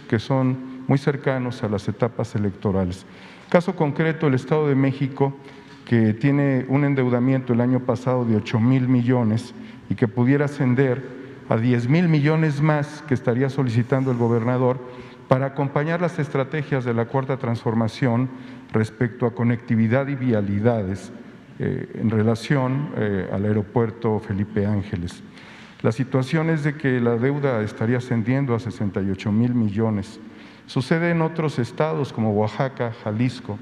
que son muy cercanos a las etapas electorales. Caso concreto, el Estado de México, que tiene un endeudamiento el año pasado de 8,000 millones y que pudiera ascender a 10,000 millones más que estaría solicitando el gobernador para acompañar las estrategias de la Cuarta Transformación respecto a conectividad y vialidades en relación al aeropuerto Felipe Ángeles. La situación es de que la deuda estaría ascendiendo a 68,000 millones. Sucede en otros estados como Oaxaca, Jalisco.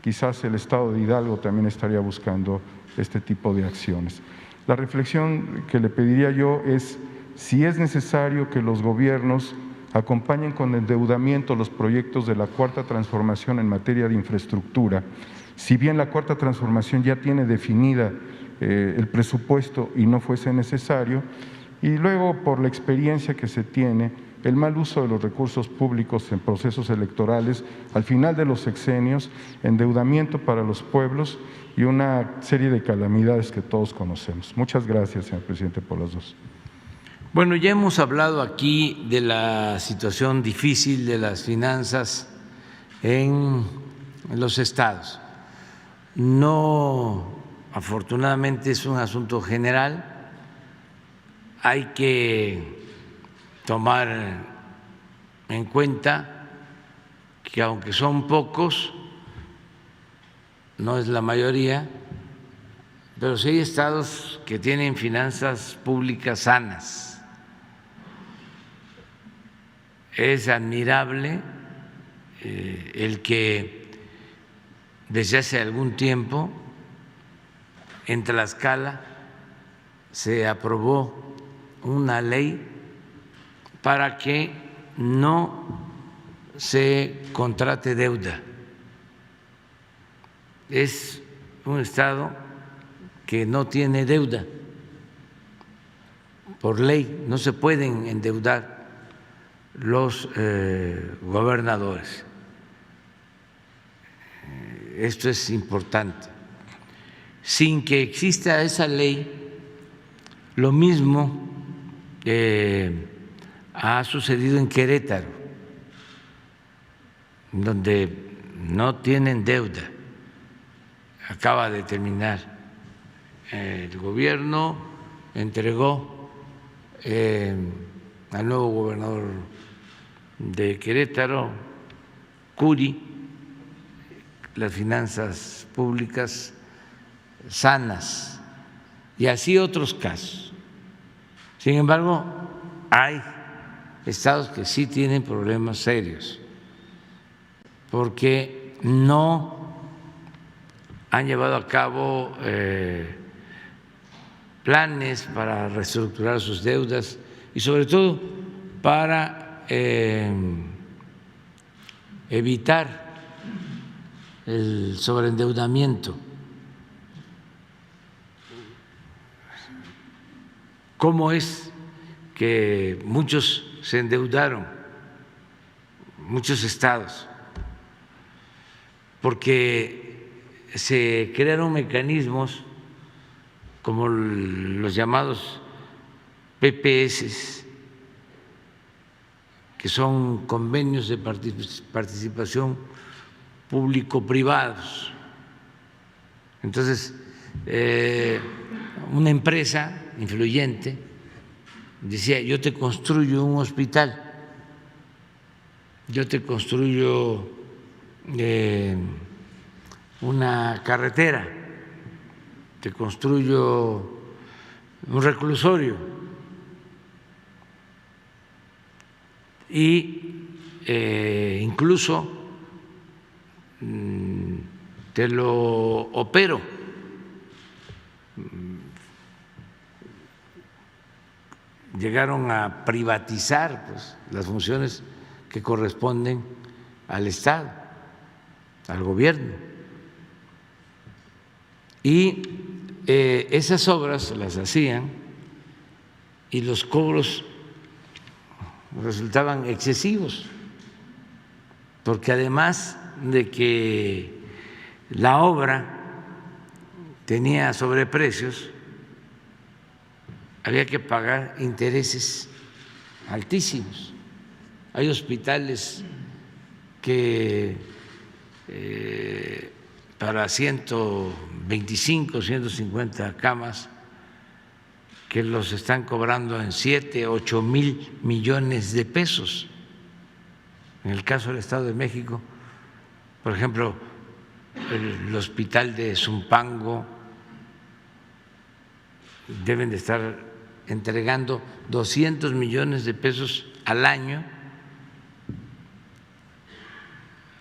Quizás el estado de Hidalgo también estaría buscando este tipo de acciones. La reflexión que le pediría yo es si es necesario que los gobiernos acompañen con endeudamiento los proyectos de la Cuarta Transformación en materia de infraestructura. Si bien la Cuarta Transformación ya tiene definida el presupuesto y no fuese necesario, y luego por la experiencia que se tiene, el mal uso de los recursos públicos en procesos electorales, al final de los sexenios, endeudamiento para los pueblos y una serie de calamidades que todos conocemos. Muchas gracias, señor presidente, por las dos. Bueno, ya hemos hablado aquí de la situación difícil de las finanzas en los estados. No, afortunadamente, es un asunto general. Hay que tomar en cuenta que aunque son pocos, no es la mayoría, pero sí hay estados que tienen finanzas públicas sanas. Es admirable el que desde hace algún tiempo en Tlaxcala se aprobó una ley para que no se contrate deuda. Es un estado que no tiene deuda. Por ley no se pueden endeudar los gobernadores. Esto es importante. Sin que exista esa ley, lo mismo ha sucedido en Querétaro, donde no tienen deuda. Acaba de terminar el gobierno, entregó al nuevo gobernador de Querétaro, Curi, las finanzas públicas sanas, y así otros casos. Sin embargo, hay estados que sí tienen problemas serios porque no han llevado a cabo planes para reestructurar sus deudas y sobre todo para evitar el sobreendeudamiento. ¿Cómo es que muchos se endeudaron, muchos estados? Porque se crearon mecanismos como los llamados PPS, que son convenios de participación público-privados. Entonces, una empresa influyente decía: yo te construyo un hospital, yo te construyo una carretera, te construyo un reclusorio y incluso te lo opero. Llegaron a privatizar pues las funciones que corresponden al Estado, al gobierno. Y esas obras las hacían y los cobros resultaban excesivos, porque además de que la obra tenía sobreprecios, había que pagar intereses altísimos. Hay hospitales que para 125, 150 camas que los están cobrando en 7, 8 mil millones de pesos. En el caso del Estado de México, por ejemplo, el hospital de Zumpango deben de estar entregando 200 millones de pesos al año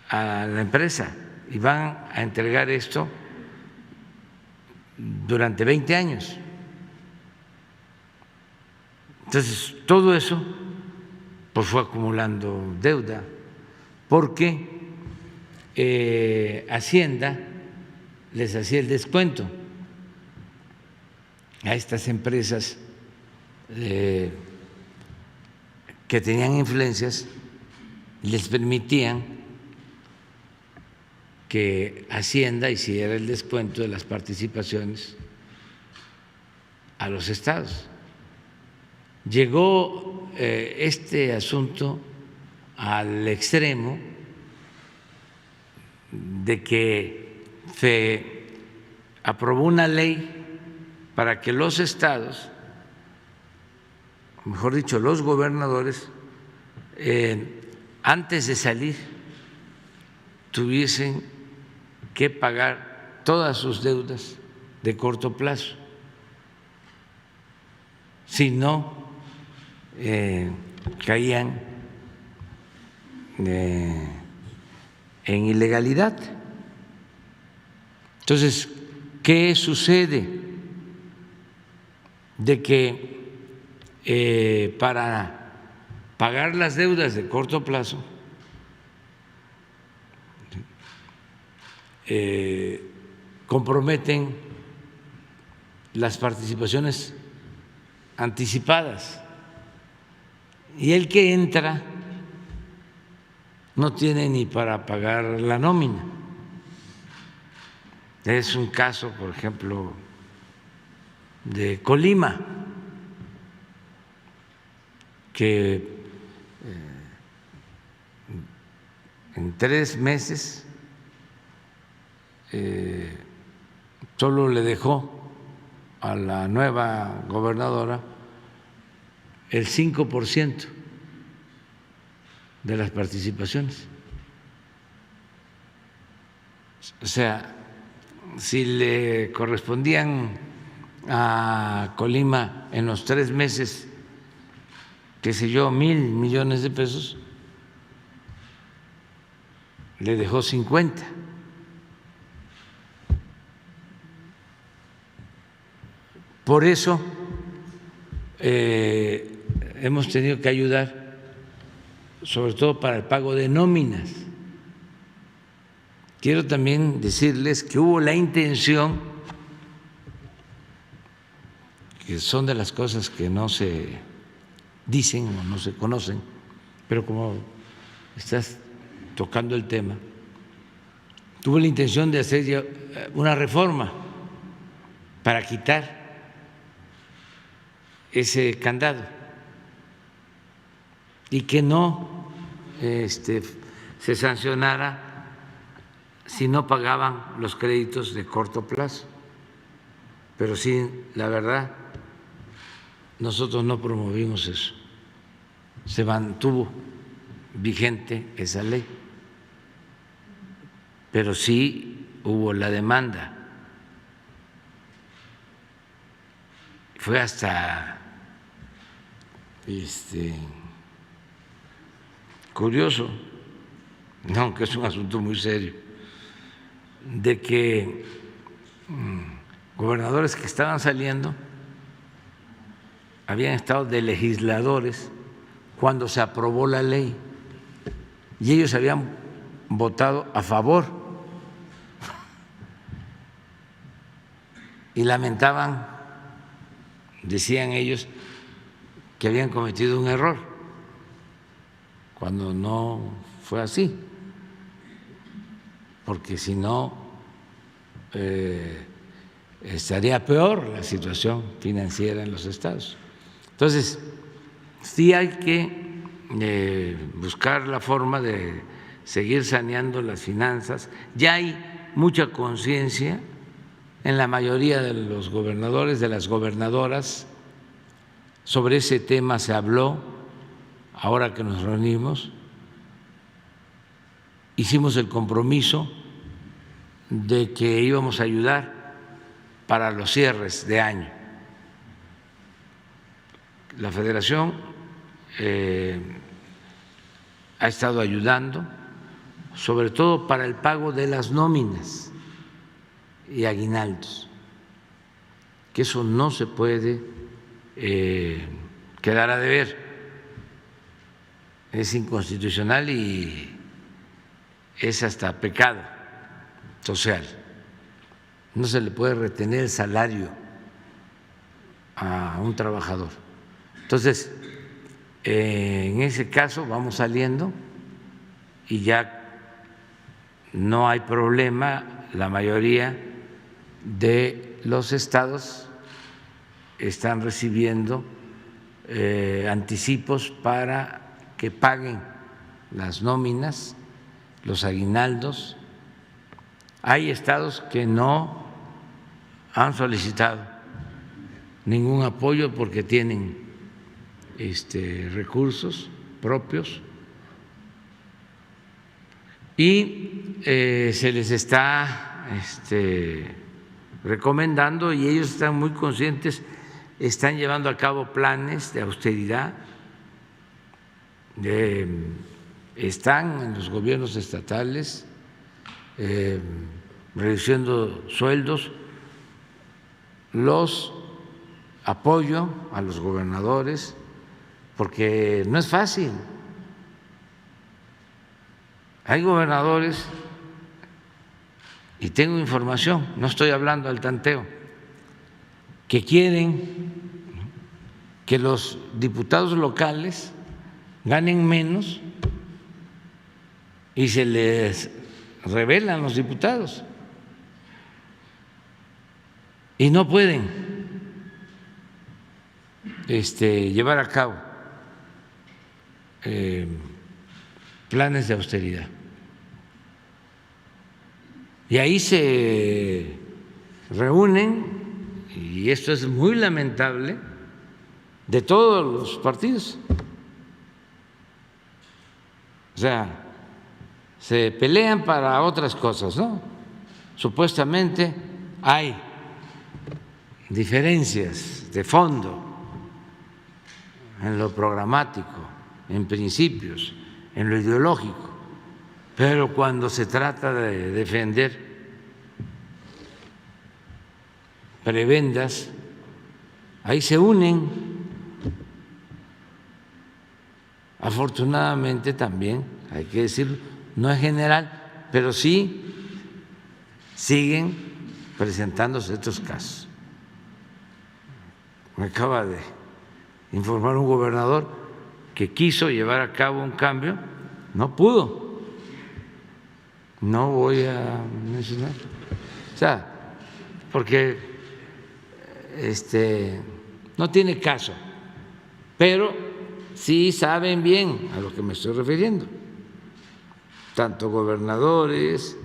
a la empresa y van a entregar esto durante 20 años. Entonces, todo eso pues fue acumulando deuda porque Hacienda les hacía el descuento a estas empresas que tenían influencias, les permitían que Hacienda hiciera el descuento de las participaciones a los estados. Llegó este asunto al extremo de que se aprobó una ley para que los estados, mejor dicho, los gobernadores, antes de salir tuviesen que pagar todas sus deudas de corto plazo. Si no, caían en ilegalidad. Entonces, ¿qué sucede? De que para pagar las deudas de corto plazo comprometen las participaciones anticipadas y el que entra no tiene ni para pagar la nómina. Es un caso, por ejemplo, de Colima, que en 3 meses solo le dejó a la nueva gobernadora el 5% de las participaciones. O sea, si le correspondían a Colima en los 3 meses, qué sé yo, 1,000 millones de pesos, le dejó 50. Por eso hemos tenido que ayudar, sobre todo para el pago de nóminas. Quiero también decirles que hubo la intención, que son de las cosas que no se dicen o no se conocen, pero como estás tocando el tema, tuvo la intención de hacer una reforma para quitar ese candado y que no se sancionara si no pagaban los créditos de corto plazo. Pero sí, la verdad, nosotros no promovimos eso. Se mantuvo vigente esa ley, pero sí hubo la demanda. Fue hasta curioso, aunque es un asunto muy serio, de que gobernadores que estaban saliendo habían estado de legisladores cuando se aprobó la ley y ellos habían votado a favor y lamentaban, decían ellos, que habían cometido un error, cuando no fue así, porque si no estaría peor la situación financiera en los estados. Entonces, sí hay que buscar la forma de seguir saneando las finanzas. Ya hay mucha conciencia en la mayoría de los gobernadores, de las gobernadoras. Sobre ese tema se habló ahora que nos reunimos. Hicimos el compromiso de que íbamos a ayudar para los cierres de año. La Federación ha estado ayudando, sobre todo para el pago de las nóminas y aguinaldos, que eso no se puede quedar a deber, es inconstitucional y es hasta pecado social. No se le puede retener el salario a un trabajador. Entonces, en ese caso vamos saliendo y ya no hay problema. La mayoría de los estados están recibiendo anticipos para que paguen las nóminas, los aguinaldos. Hay estados que no han solicitado ningún apoyo porque tienen recursos propios y se les está recomendando, y ellos están muy conscientes, están llevando a cabo planes de austeridad, están en los gobiernos estatales reduciendo sueldos. Los apoyo a los gobernadores porque no es fácil. Hay gobernadores, y tengo información, no estoy hablando al tanteo, que quieren que los diputados locales ganen menos y se les rebelan los diputados y no pueden llevar a cabo planes de austeridad. Y ahí se reúnen, y esto es muy lamentable, de todos los partidos. O sea, se pelean para otras cosas, ¿no? Supuestamente hay diferencias de fondo en lo programático, en principios, en lo ideológico, pero cuando se trata de defender prebendas, ahí se unen. Afortunadamente también, hay que decirlo, no es general, pero sí siguen presentándose estos casos. Me acaba de informar un gobernador que quiso llevar a cabo un cambio, no pudo. No voy a mencionar. O sea, porque no tiene caso, pero sí saben bien a lo que me estoy refiriendo, tanto gobernadores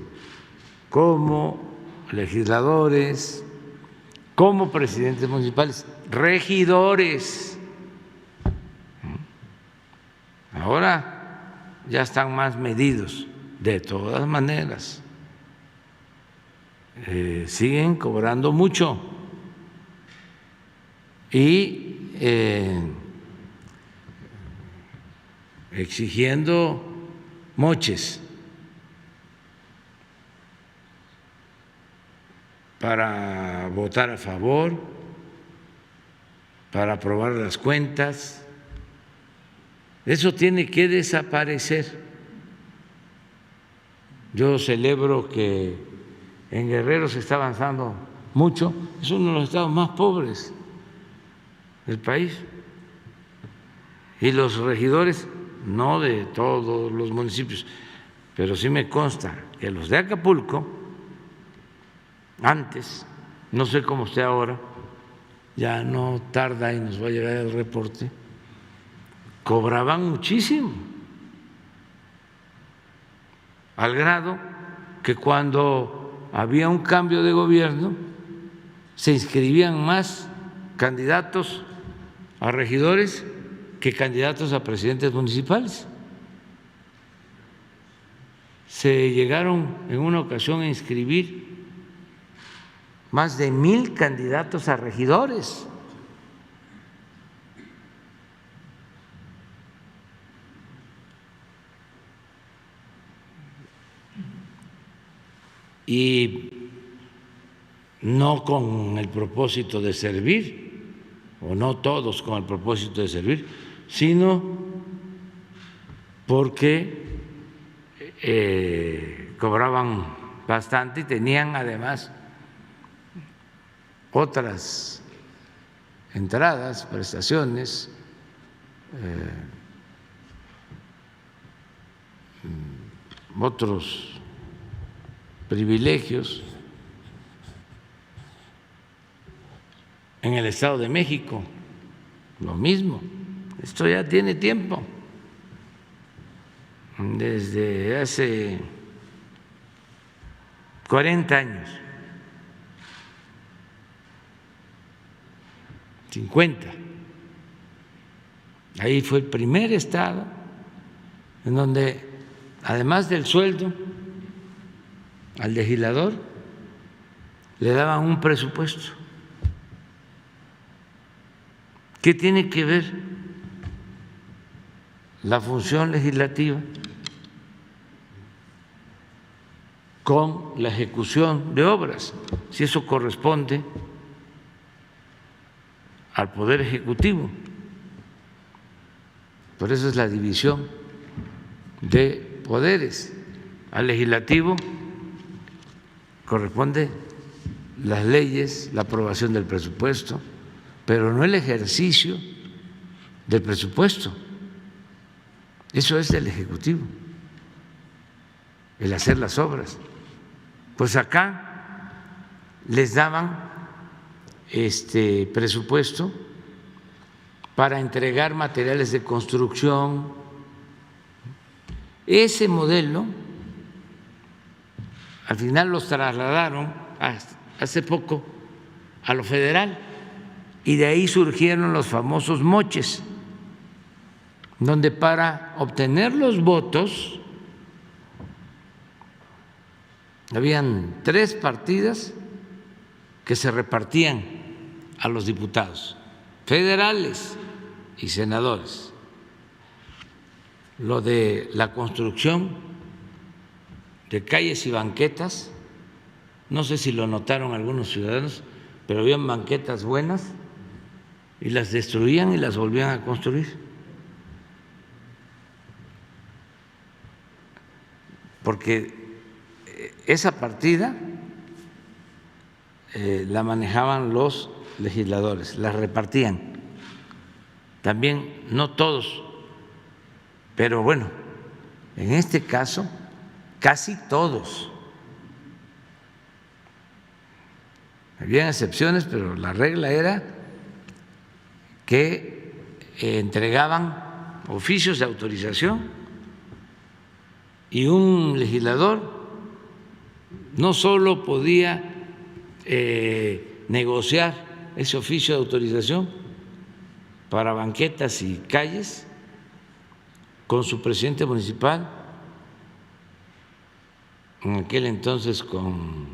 como legisladores, como presidentes municipales, regidores. Ahora ya están más medidos. De todas maneras, siguen cobrando mucho y exigiendo moches para votar a favor, para aprobar las cuentas. Eso tiene que desaparecer. Yo celebro que en Guerrero se está avanzando mucho, es uno de los estados más pobres del país, y los regidores, no de todos los municipios, pero sí me consta que los de Acapulco, antes, no sé cómo esté ahora, ya no tarda y nos va a llegar el reporte, cobraban muchísimo, al grado que cuando había un cambio de gobierno se inscribían más candidatos a regidores que candidatos a presidentes municipales. Se llegaron en una ocasión a inscribir más de 1,000 candidatos a regidores. Y no con el propósito de servir, o no todos con el propósito de servir, sino porque cobraban bastante y tenían además otras entradas, prestaciones, otros privilegios. En el Estado de México, lo mismo. Esto ya tiene tiempo, desde hace 40 años, 50. Ahí fue el primer estado en donde, además del sueldo, al legislador le daban un presupuesto. ¿Qué tiene que ver la función legislativa con la ejecución de obras? Si eso corresponde al Poder Ejecutivo. Por eso es la división de poderes. Al legislativo corresponde las leyes, la aprobación del presupuesto, pero no el ejercicio del presupuesto. Eso es del Ejecutivo, el hacer las obras. Pues acá les daban presupuesto para entregar materiales de construcción. Ese modelo al final los trasladaron hace poco a lo federal, y de ahí surgieron los famosos moches, donde para obtener los votos habían 3 partidas que se repartían a los diputados federales y senadores. Lo de la construcción de calles y banquetas, no sé si lo notaron algunos ciudadanos, pero habían banquetas buenas y las destruían y las volvían a construir, porque esa partida la manejaban los legisladores, la repartían. También no todos, pero bueno, en este caso casi todos. Habían excepciones, pero la regla era que entregaban oficios de autorización, y un legislador no solo podía negociar ese oficio de autorización para banquetas y calles con su presidente municipal, en aquel entonces con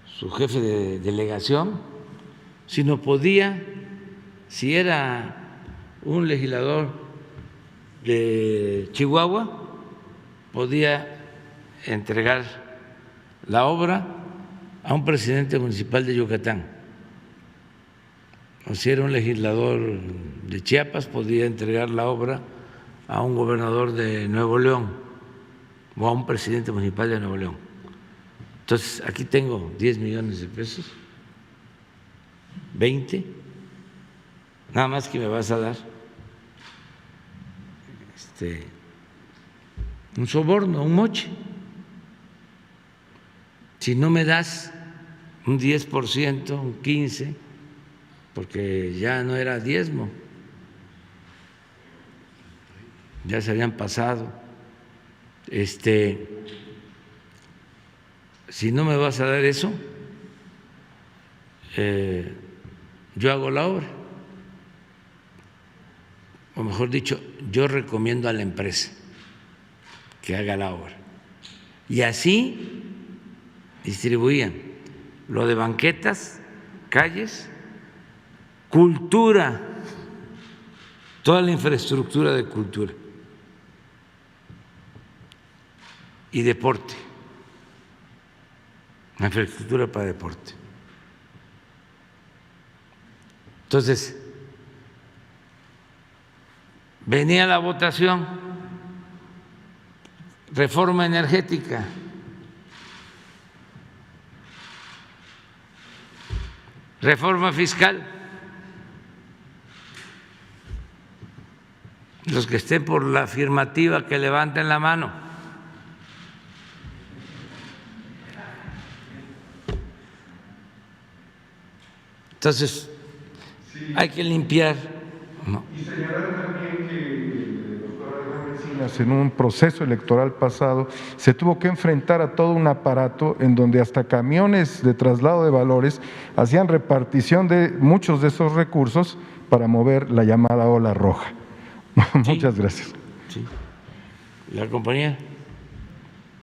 su jefe de delegación, sino podía, si era un legislador de Chihuahua, podía entregar la obra a un presidente municipal de Yucatán. O si era un legislador de Chiapas, podía entregar la obra a un gobernador de Nuevo León o a un presidente municipal de Nuevo León. Entonces, aquí tengo 10 millones de pesos, 20, nada más que me vas a dar un soborno, un moche. Si no me das un 10%, un 15%, porque ya no era diezmo, ya se habían pasado. Si no me vas a dar eso, yo hago la obra. O mejor dicho, yo recomiendo a la empresa que haga la obra. Y así distribuían lo de banquetas, calles, cultura, toda la infraestructura de cultura y deporte, la infraestructura para deporte. Entonces, venía la votación, reforma energética, reforma fiscal. Los que estén por la afirmativa, que levanten la mano. Entonces, hay que limpiar. ¿No? Y señalar también que el doctor Adrián Encinas, en un proceso electoral pasado, se tuvo que enfrentar a todo un aparato en donde hasta camiones de traslado de valores hacían repartición de muchos de esos recursos para mover la llamada ola roja. Sí. Muchas gracias. Sí. La compañía.